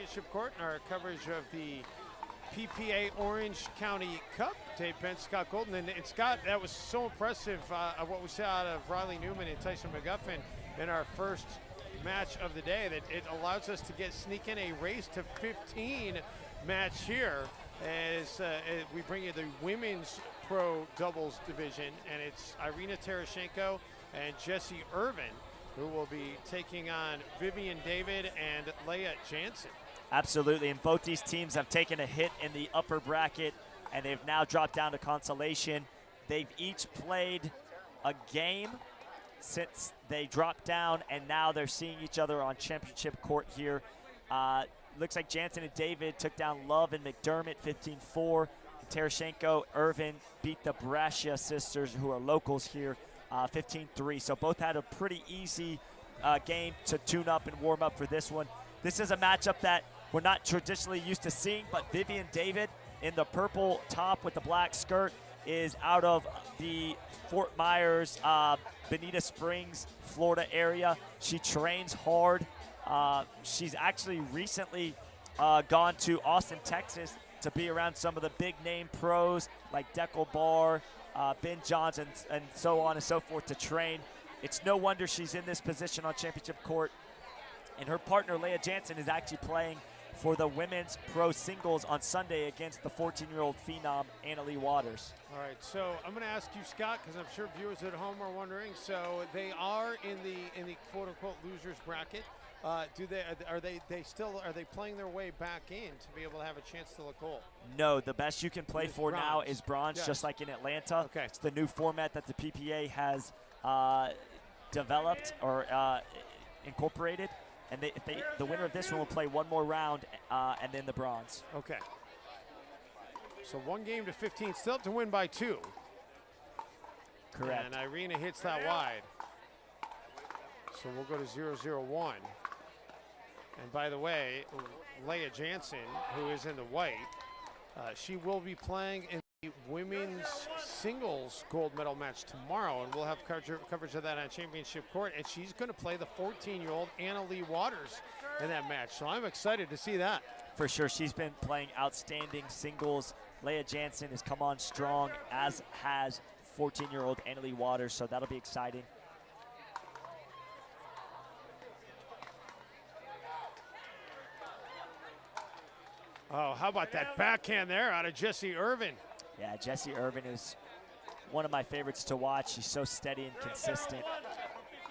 championship court in our coverage of the PPA Orange County Cup. Dave Penn, Scott Golden, and Scott, that was so impressive of what we saw out of Riley Newman and Tyson McGuffin in our first match of the day, that it allows us to sneak in a race to 15 match here as we bring you the women's pro doubles division, and it's Irina Tereschenko and Jessie Irvine who will be taking on Vivian David and Leah Jansen. Absolutely, and both these teams have taken a hit in the upper bracket, and they've now dropped down to consolation. They've each played a game since they dropped down, and now they're seeing each other on championship court here. Looks like Jansen and David took down Love and McDermott 15-4. Tereschenko, Irvine beat the Brascia sisters, who are locals here, 15-3. So both had a pretty easy game to tune up and warm up for this one. This is a matchup that we're not traditionally used to seeing, but Vivian David in the purple top with the black skirt is out of the Fort Myers, Bonita Springs, Florida area. She trains hard. She's actually recently gone to Austin, Texas to be around some of the big name pros like Deckel Barr, Ben Johnson, and so on and so forth to train. It's no wonder she's in this position on championship court. And her partner, Leah Jansen, is actually playing for the women's pro singles on Sunday against the 14-year-old phenom, Annalie Waters. All right, so I'm going to ask you, Scott, because I'm sure viewers at home are wondering. So they are in the quote-unquote losers bracket. Are they playing their way back in to be able to have a chance to look whole? No, the best you can play for bronze. now is bronze, yes. just like in Atlanta. Okay. It's the new format that the PPA has developed or incorporated. And the winner of this one will play one more round and then the bronze. Okay. So one game to 15, still have to win by 2. Correct. And Irina hits that wide. So we'll go to 0-0-1. And by the way, Leah Jansen, who is in the white, she will be playing in the women's singles gold medal match tomorrow, and we'll have coverage of that on championship court, and she's going to play the 14-year-old Annalie Waters in that match, so I'm excited to see that. For sure, she's been playing outstanding singles. Leah Jansen has come on strong, as has 14-year-old Annalie Waters, so that'll be exciting. Oh, how about that backhand there out of Jessie Irvine? Yeah, Jessie Irvine is one of my favorites to watch. She's so steady and consistent.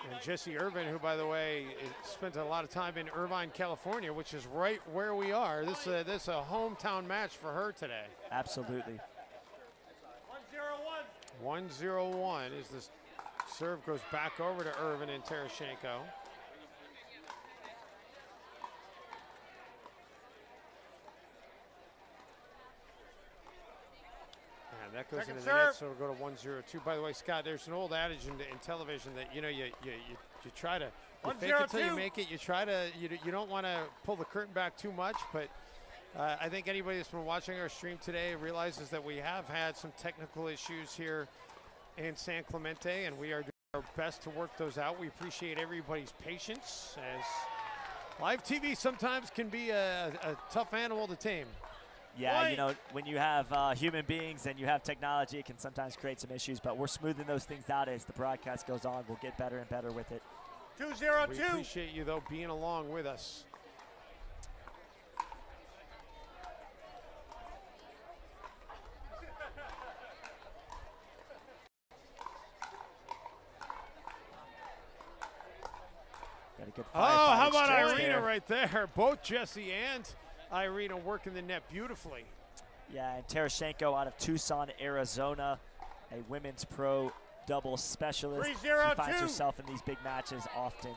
And Jessie Irvine, who, by the way, spent a lot of time in Irvine, California, which is right where we are. This is a hometown match for her today. Absolutely. 1-0-1 as the serve goes back over to Irvine and Tereschenko. That goes into the net, so we'll go to 1-0-2. By the way, Scott, there's an old adage in television that, you know, you try to fake it till you make it. You don't want to pull the curtain back too much, but I think anybody that's been watching our stream today realizes that we have had some technical issues here in San Clemente, and we are doing our best to work those out. We appreciate everybody's patience, as live TV sometimes can be a tough animal to tame. Yeah, you know, when you have human beings and you have technology, it can sometimes create some issues, but we're smoothing those things out as the broadcast goes on. We'll get better and better with it. 2-0-2. We appreciate you, though, being along with us. Got a good how about Irina right there? Both Jessie and Irina working the net beautifully. Yeah, and Tereschenko out of Tucson, Arizona, a women's pro double specialist. 3-0-2. She finds herself in these big matches often.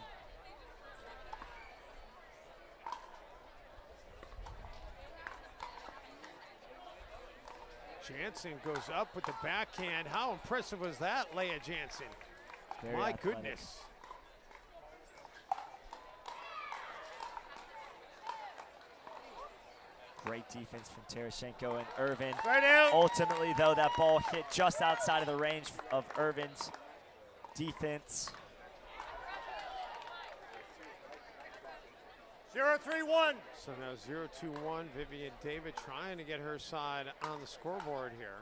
Jansen goes up with the backhand. How impressive was that, Leah Jansen? Very My athletic. goodness. Great defense from Tereschenko and Irvine. Right out. Ultimately, though, that ball hit just outside of the range of Irvine's defense. 0-2. 0-3-1. So now 0-2-1. Vivian David trying to get her side on the scoreboard here.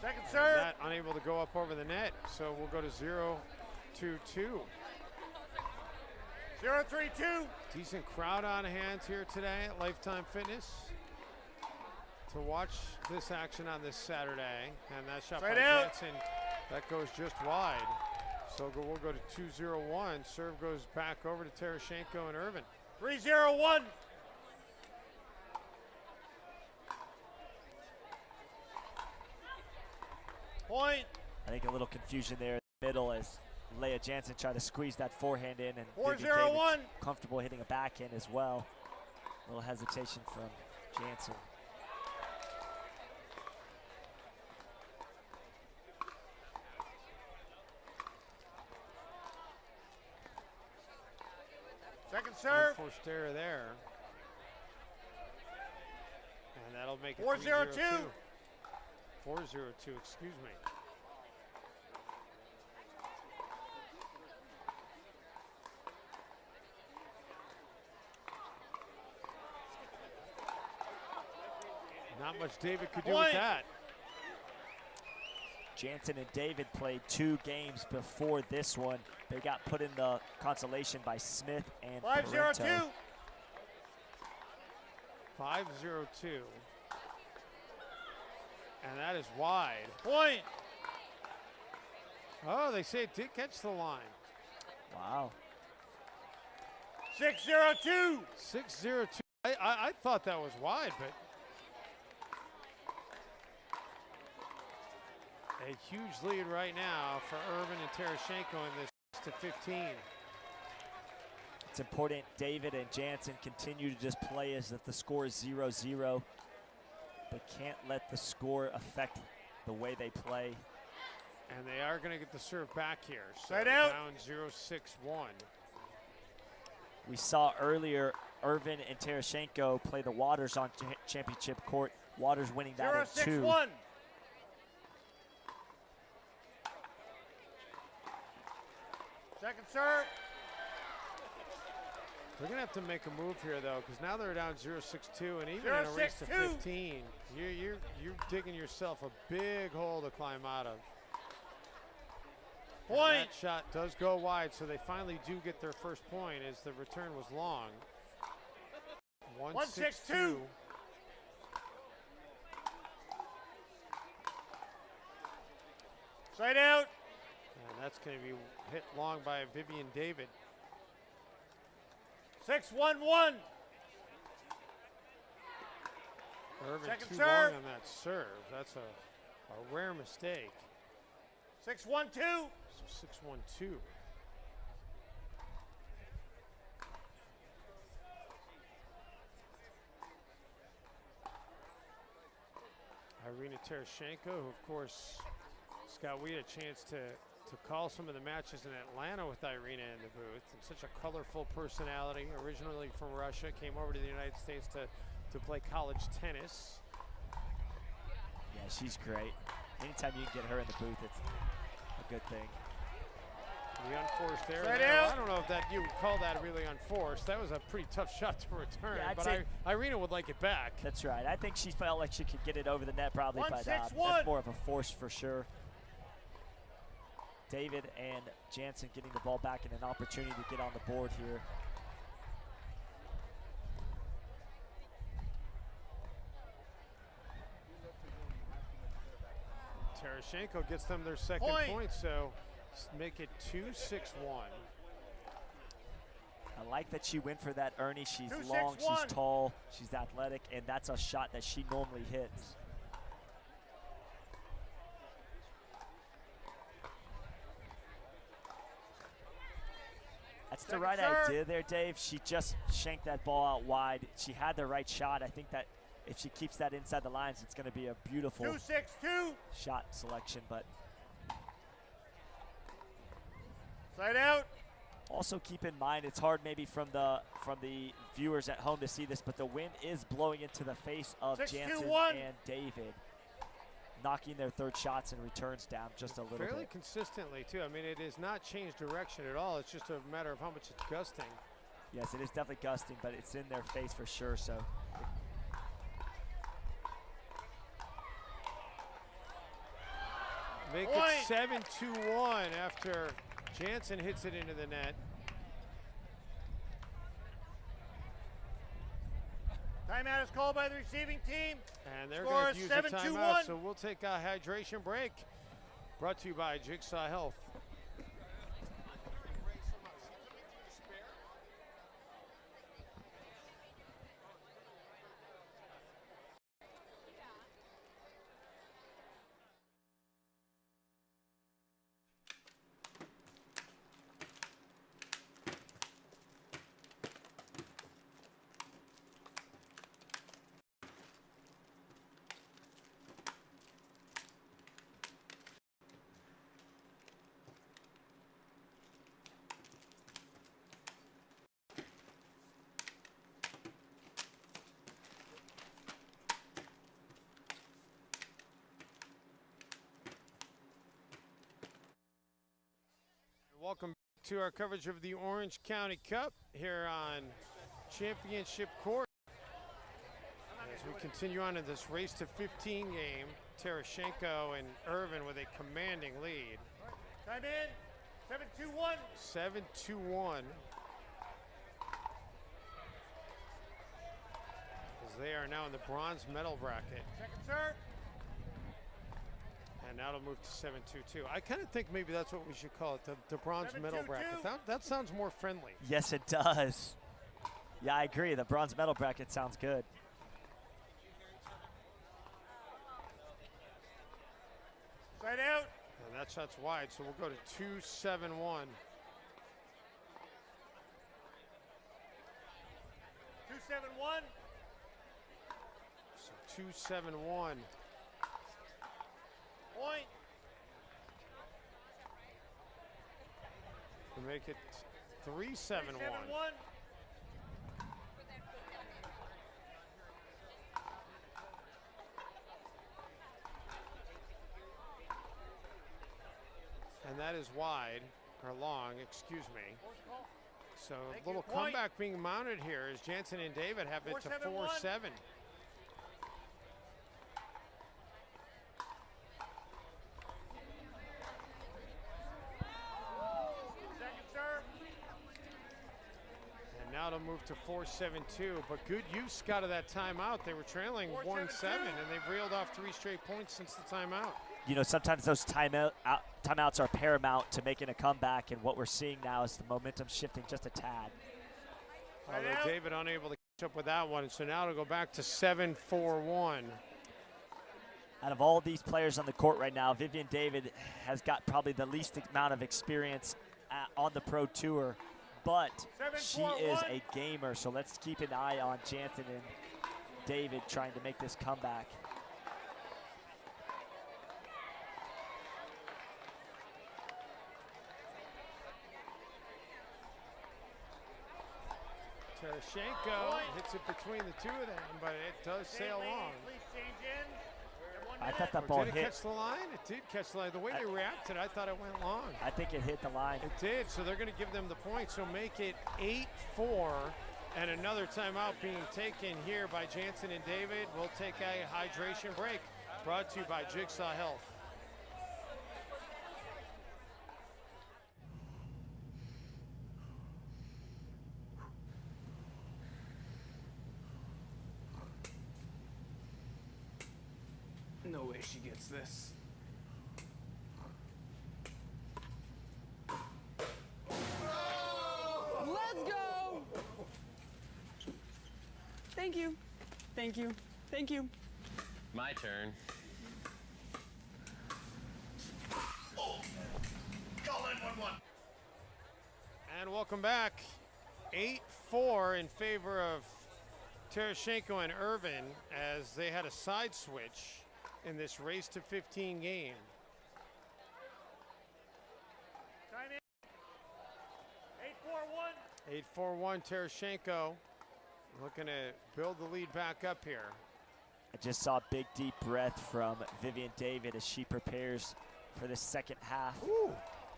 Second serve. That unable to go up over the net, so we'll go to 0-2-2. 0-3-2. Decent crowd on hand here today at Lifetime Fitness to watch this action on this Saturday. And that shot by Jansen, that goes just wide. So we'll go to 2-0-1. Serve goes back over to Tereschenko and Irvine. 3-0-1. Point. I think a little confusion there in the middle as Leah Jansen tried to squeeze that forehand in, and 4-0-1. Comfortable hitting a backhand as well. A little hesitation from Jansen. Second serve. Forced error there. And that'll make it 4-0-2. 4-0-2, excuse me. Not much David could do with that. Jansen and David played 2 games before this one. They got put in the consolation by Smith and 5-0-2. 5-0-2. And that is wide. Point. Oh, they say it did catch the line. Wow. 6-0-2. 6-0-2. I thought that was wide, but a huge lead right now for Irvine and Tereschenko in this to 15. It's important David and Jansen continue to just play as if the score is 0-0. They can't let the score affect the way they play. And they are going to get the serve back here. So Side out. Down 0-6-1. We saw earlier Irvine and Tereschenko play the Waters on championship court. Waters winning that in 2. 0-6-1. Second serve. They're going to have to make a move here, though, because now they're down 0-6-2, and even in a race to 15, you're digging yourself a big hole to climb out of. Point. And that shot does go wide, so they finally do get their first point as the return was long. 1-6-2. Side out. And that's going to be hit long by Vivian David. 6-1-1. Irvine Second too serve. long on that serve. That's a rare mistake. 6-1-2. So 6-1-2. Irina Tereschenko, who of course, Scott, we had a chance to call some of the matches in Atlanta with Irina in the booth. And such a colorful personality, originally from Russia, came over to the United States to play college tennis. Yeah, she's great. Anytime you can get her in the booth, it's a good thing. The unforced error. Side There, out. I don't know if that you would call that really unforced. That was a pretty tough shot to return, Yeah, I'd but say- Irina would like it back. That's right. I think she felt like she could get it over the net probably, but 1-6-1. that's more of a force for sure. David and Jansen getting the ball back and an opportunity to get on the board here. Tereschenko gets them their second point, so make it 2-6-1. I like that she went for that Ernie. She's 2-6-1. long, she's tall, she's athletic, and that's a shot that she normally hits. That's the right idea there, Dave. She just shanked that ball out wide. She had the right shot. I think that if she keeps that inside the lines, it's going to be a beautiful 2-6-2. shot selection. But Side out. also keep in mind, it's hard maybe from the viewers at home to see this, but the wind is blowing into the face of 6-2-1. Jansen and David. knocking their third shots and returns down just a little Fairly bit. consistently, too. I mean, it has not changed direction at all. It's just a matter of how much it's gusting. Yes, it is definitely gusting, but it's in their face for sure. So make it 7-1 after Jansen hits it into the net. Timeout is called by the receiving team. And they're Score going to is use the 7-2-1. timeout, so we'll take a hydration break. Brought to you by Jigsaw Health. Welcome to our coverage of the Orange County Cup here on Championship Court. As we continue on in this race to 15 game, Tereschenko and Irvine with a commanding lead. Time in. 7-2-1. 7-1. As they are now in the bronze medal bracket. Second serve. And now it'll move to 7-2-2. I kind of think maybe that's what we should call it, the bronze medal 7-2-2. bracket. That sounds more friendly. yes, it does. Yeah, I agree. The bronze medal bracket sounds good. Side out. And that shot's wide, so we'll go to 2-7-1. 2-7-1. So 2-7-1. Point. To make it 3-7-1. 3-7-1. And that is wide, or long, excuse me. So Thank a little you. Point. comeback being mounted here as Jansen and David have it to 4-7-1. 4-7. Second serve. And now it'll move to 4-7-2, but good use, Scott, of that timeout. They were trailing 1-7, 4-7-2. and they've reeled off 3 straight points since the timeout. You know, sometimes those timeouts are paramount to making a comeback, and what we're seeing now is the momentum shifting just a tad. Although out. David unable to catch up with that one, so now it'll go back to 7-4-1. Out of all these players on the court right now, Vivian David has got probably the least amount of experience on the pro tour, but she is 7-4-1. a gamer, so let's keep an eye on Jansen and David trying to make this comeback. Tereschenko hits it between the two of them, but it does sail long. Please change in. I thought that ball Did it hit. catch the line? It did catch the line. The way they reacted, I thought it went long. I think it hit the line. It did, so they're going to give them the point. So make it 8-4, and another timeout being taken here by Jansen and David. We'll take a hydration break, brought to you by Jigsaw Health. No way she gets this. Let's go! Thank you. Thank you. Thank you. My turn. And welcome back. 8-4 in favor of Tereschenko and Irvine as they had a side switch in this race to 15 game. Time in. 8-4-1. 8-4-1 Tereschenko looking to build the lead back up here. I just saw Big D breath from Vivian David as she prepares for the second half. Ooh,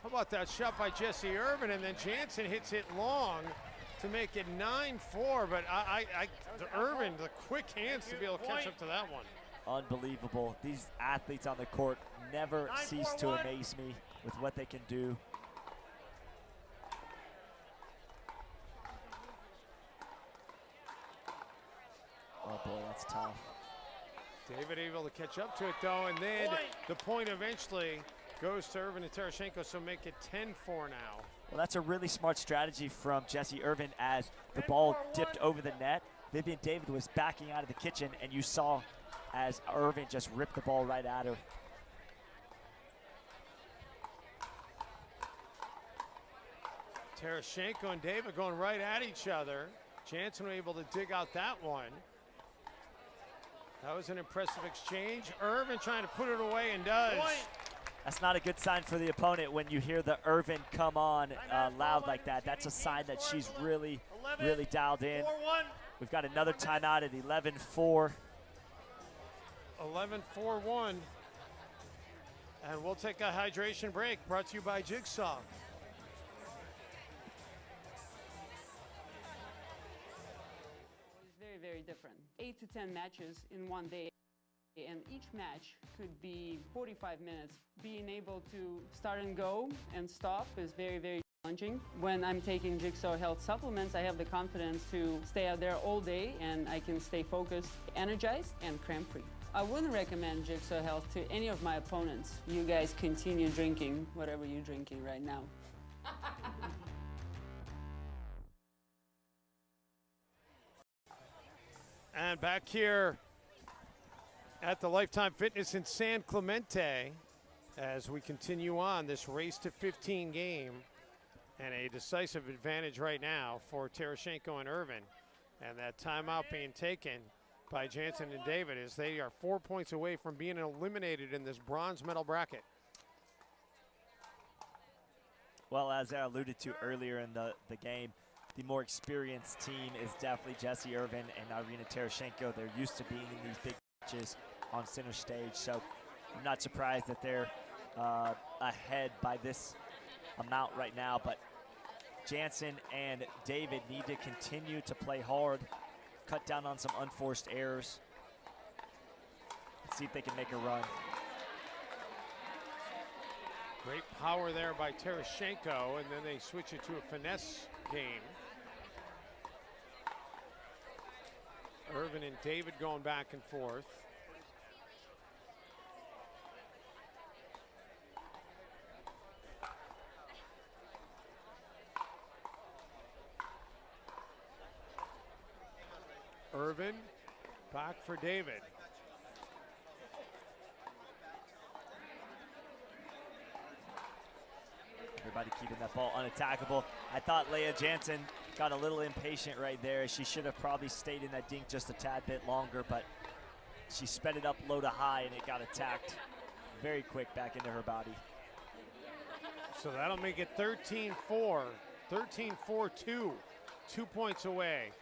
how about that shot by Jessie Irvine, and then Jansen hits it long to make it 9-4, but the Irvine, the quick hands to be able to catch up to that one. Unbelievable. These athletes on the court never cease to amaze me with what they can do. Oh boy, that's tough. David able to catch up to it though, and then the point eventually goes to Irvine and Tereschenko, so make it 10-4 now. Well, that's a really smart strategy from Jessie Irvine as the ball dipped over the net. Vivian David was backing out of the kitchen, and you saw as Irvine just ripped the ball right at her. Tereschenko and David going right at each other. Jansen was able to dig out that one. That was an impressive exchange. Irvine trying to put it away and does. That's not a good sign for the opponent when you hear the Irvine come on loud like that. That's a sign that she's really, really dialed in. We've got another timeout at 11-4. 11-4-1. And we'll take a hydration break brought to you by Jigsaw. It's very, very different. 8 to 10 matches in one day. And each match could be 45 minutes. Being able to start and go and stop is very, very challenging. When I'm taking Jigsaw Health supplements, I have the confidence to stay out there all day and I can stay focused, energized, and cramp-free. I wouldn't recommend Jigsaw Health to any of my opponents. You guys continue drinking whatever you're drinking right now. And back here at the Lifetime Fitness in San Clemente as we continue on this race to 15 game, and a decisive advantage right now for Tereschenko and Irvine, and that timeout being taken by Jansen and David as they are 4 points away from being eliminated in this bronze medal bracket. Well, as I alluded to earlier in the game, the more experienced team is definitely Jessie Irvine and Irina Tereschenko. They're used to being in these big matches on center stage, so I'm not surprised that they're ahead by this amount right now, but Jansen and David need to continue to play hard, cut down on some unforced errors, and see if they can make a run. Great power there by Tereschenko, and then they switch it to a finesse game. Irvine and David going back and forth. Irvine back for David. Everybody keeping that ball unattackable. I thought Leah Jansen got a little impatient right there. She should have probably stayed in that dink just a tad bit longer, but she sped it up low to high and it got attacked very quick back into her body. So that'll make it 13-4, 13-4-2, 2 points away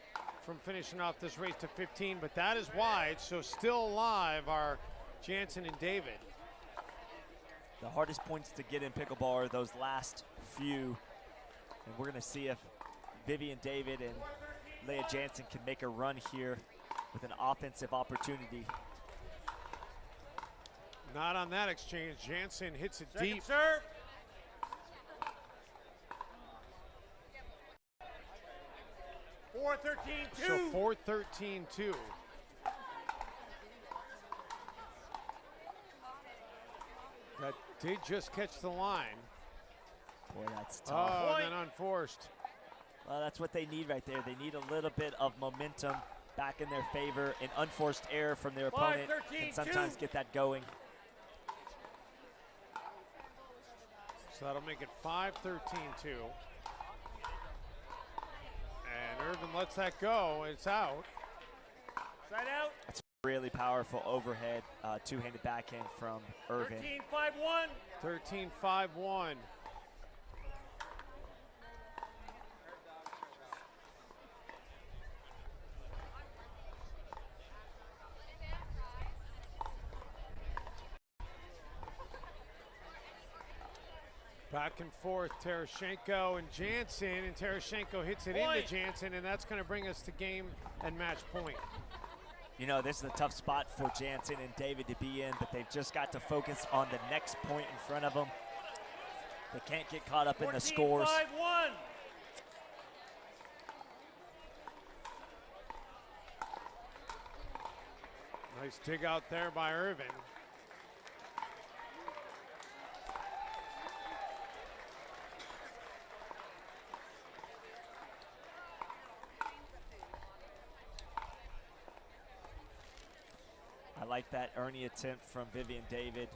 from finishing off this race to 15, but that is wide, so still alive are Jansen and David. The hardest points to get in pickleball are those last few, and we're gonna see if Vivian David and Leah Jansen can make a run here with an offensive opportunity. Not on that exchange. Jansen hits it Second deep. serve. Four 13-2. So 4-13-2. That did just catch the line. Boy, that's tough. Oh, and then unforced. Well, that's what they need right there. They need a little bit of momentum back in their favor. An unforced error from their opponent can sometimes get that going. So that'll make it 5-13-2. And Irvine lets that go. It's out. Side out. That's a really powerful overhead two-handed backhand from Irvine. 13-5-1. 13-5-1. Back and forth, Tereschenko and Jansen, and Tereschenko hits it into Jansen, and that's going to bring us to game and match point. You know, this is a tough spot for Jansen and David to be in, but they've just got to focus on the next point in front of them. They can't get caught up in the scores. 14-5-1. Nice dig out there by Irvine. I like that Ernie attempt from Vivian David.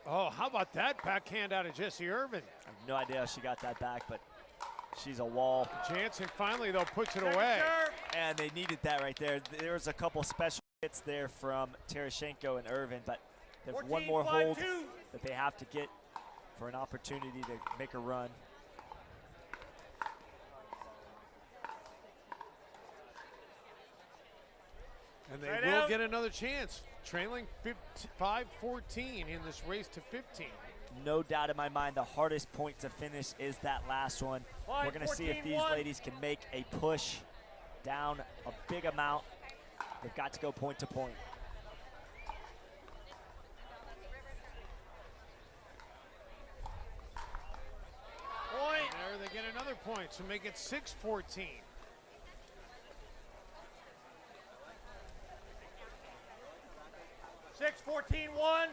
Oh, how about that backhand out of Jessie Irvine? I have no idea how she got that back, but she's a wall. Jansen finally, though, puts it away. And they needed that right there. There was a couple special hits there from Tereschenko and Irvine, but there's one more hold that they have to get for an opportunity to make a run. And they will get another chance, trailing 5-14 in this race to 15. No doubt in my mind, the hardest point to finish is that last one. We're going to see if these ladies can make a push down a big amount. They've got to go point to point. Point. There they get another point, so make it 6-14. Six, 14-1.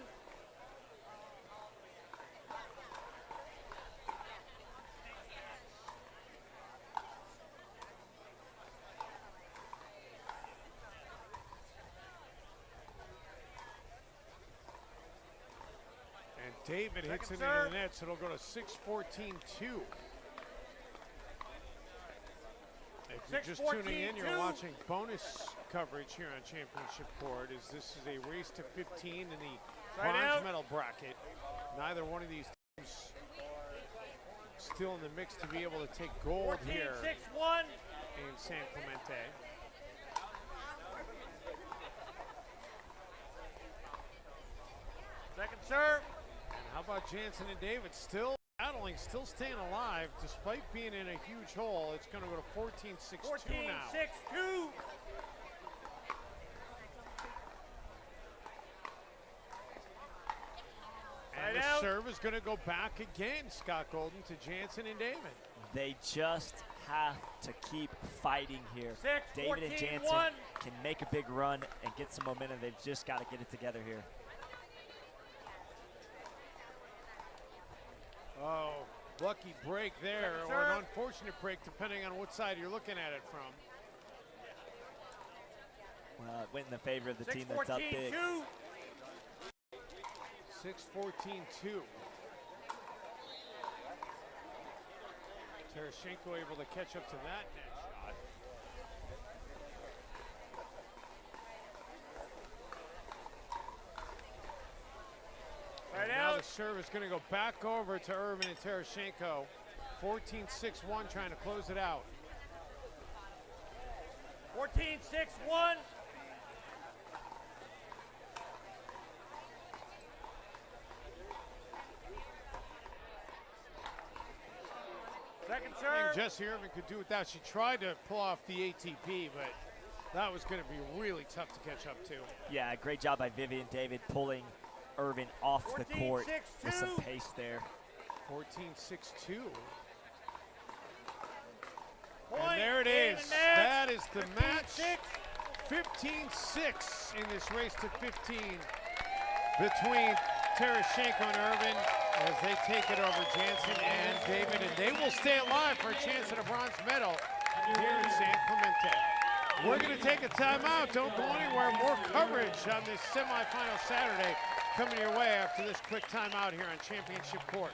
And David hits it into the net, so it'll go to 6-14-2. If you're just tuning in, you're watching bonus coverage here on Championship Court, as this is a race to 15 in the bronze medal bracket. Neither one of these teams still in the mix to be able to take gold here in San Clemente. Second serve. And how about Jansen and David still battling, still staying alive despite being in a huge hole. It's going to go to 14-6-2 now. 14-6-2. And the serve is going to go back again, Scott Golden, to Jansen and David. They just have to keep fighting here. David and Jansen can make a big run and get some momentum. They've just got to get it together here. Oh, lucky break there, or an unfortunate break, depending on what side you're looking at it from. Well, it went in the favor of the team that's up big. 6-14-2. Tereschenko able to catch up to that net shot. Now the serve is going to go back over to Irvine and Tereschenko. 14-6-1, trying to close it out. 14-6-1. Second serve. Jessie Irvine could do without. She tried to pull off the ATP, but that was going to be really tough to catch up to. Yeah, great job by Vivian David pulling Irvine off the court with some pace there. 14-6-2. And there it is. That is the match. 15-6 in this race to 15 between Tereschenko and Irvine as they take it over Jansen and David, and they will stay alive for a chance at a bronze medal here in San Clemente. We're going to take a timeout. Don't go anywhere. More coverage on this semifinal Saturday coming your way after this quick timeout here on Championship Court.